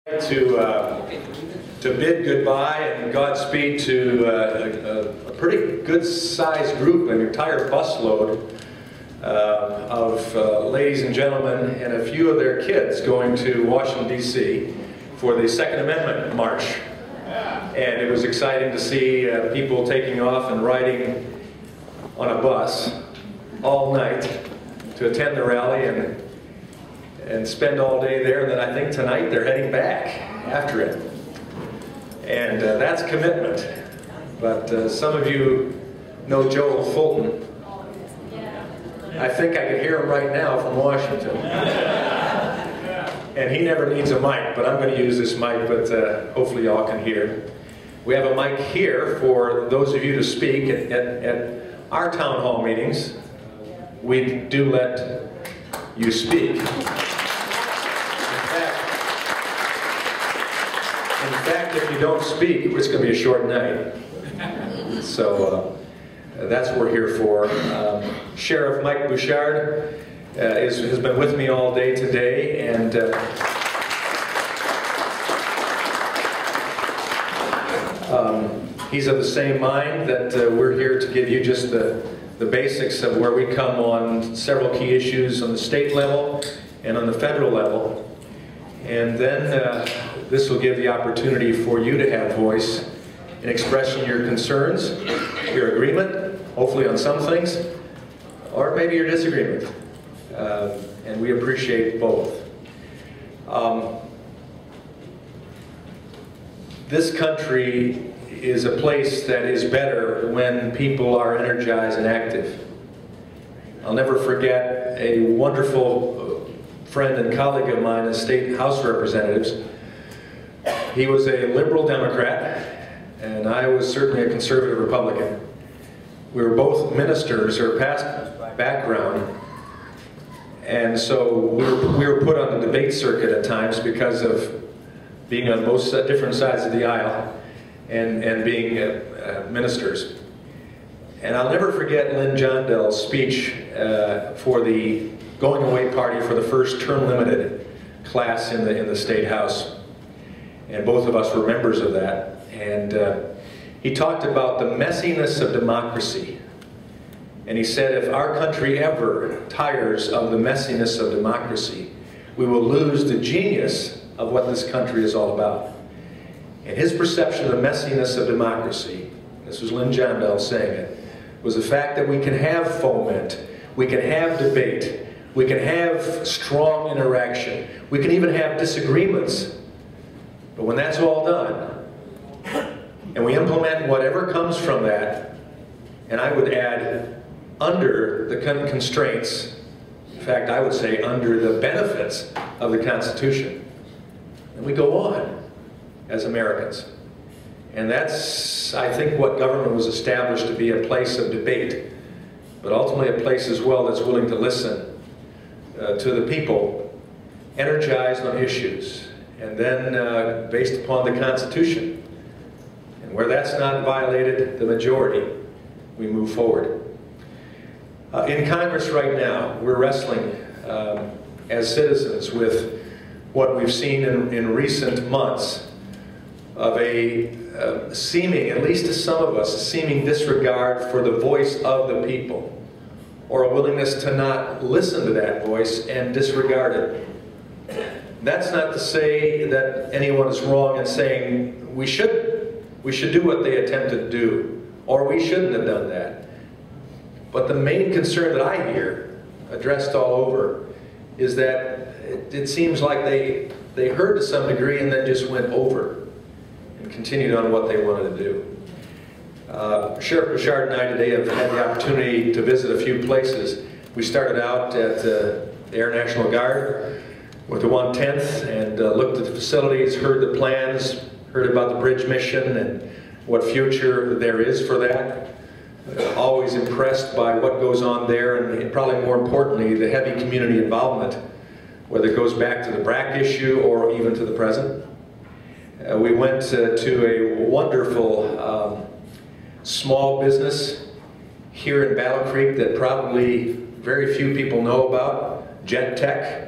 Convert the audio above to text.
To bid goodbye and Godspeed to a pretty good-sized group, an entire busload of ladies and gentlemen and a few of their kids going to Washington, D.C. for the Second Amendment March. And it was exciting to see people taking off and riding on a bus all night to attend the rally and spend all day there. And then I think tonight they're heading back after it. And that's commitment. But some of you know Joel Fulton. I think I can hear him right now from Washington. And he never needs a mic, but I'm going to use this mic, but hopefully y'all can hear. We have a mic here for those of you to speak. At our town hall meetings, we do let you speak. In fact, if you don't speak, it's going to be a short night. So that's what we're here for. Sheriff Mike Bouchard has been with me all day today, and he's of the same mind that we're here to give you just the basics of where we come on several key issues on the state level and on the federal level. And then this will give the opportunity for you to have voice in expressing your concerns, your agreement, hopefully on some things, or maybe your disagreement. And we appreciate both. This country is a place that is better when people are energized and active. I'll never forget a wonderful friend and colleague of mine as State House Representatives. He was a liberal Democrat, and I was certainly a conservative Republican. We were both ministers or pastors by background, and so we were put on the debate circuit at times because of being on both different sides of the aisle and being ministers. And I'll never forget Lynn Johndell's speech for the going away party for the first term limited class in the State House. And both of us were members of that. And he talked about the messiness of democracy. And he said, if our country ever tires of the messiness of democracy, we will lose the genius of what this country is all about. And his perception of the messiness of democracy, this was Lynn Johndell saying it, was the fact that we can have foment, we can have debate, we can have strong interaction, we can even have disagreements. But when that's all done, and we implement whatever comes from that, and I would add, under the constraints, in fact, I would say under the benefits of the Constitution, and we go on as Americans. And that's, I think, what government was established to be, a place of debate, but ultimately a place as well that's willing to listen to the people, energized on issues, and then based upon the Constitution. And where that's not violated, the majority, we move forward. In Congress right now, we're wrestling as citizens with what we've seen in recent months of a seeming, at least to some of us, a seeming disregard for the voice of the people, or a willingness to not listen to that voice and disregard it. That's not to say that anyone is wrong in saying we should do what they attempted to do, or we shouldn't have done that. But the main concern that I hear addressed all over is that it seems like they heard to some degree and then just went over and continued on what they wanted to do. Sheriff Bouchard and I today have had the opportunity to visit a few places. We started out at the Air National Guard with the 110th and looked at the facilities, heard the plans, heard about the bridge mission and what future there is for that. Always impressed by what goes on there, and probably more importantly, the heavy community involvement, whether it goes back to the BRAC issue or even to the present. We went to a wonderful small business here in Battle Creek that probably very few people know about, Jet Tech.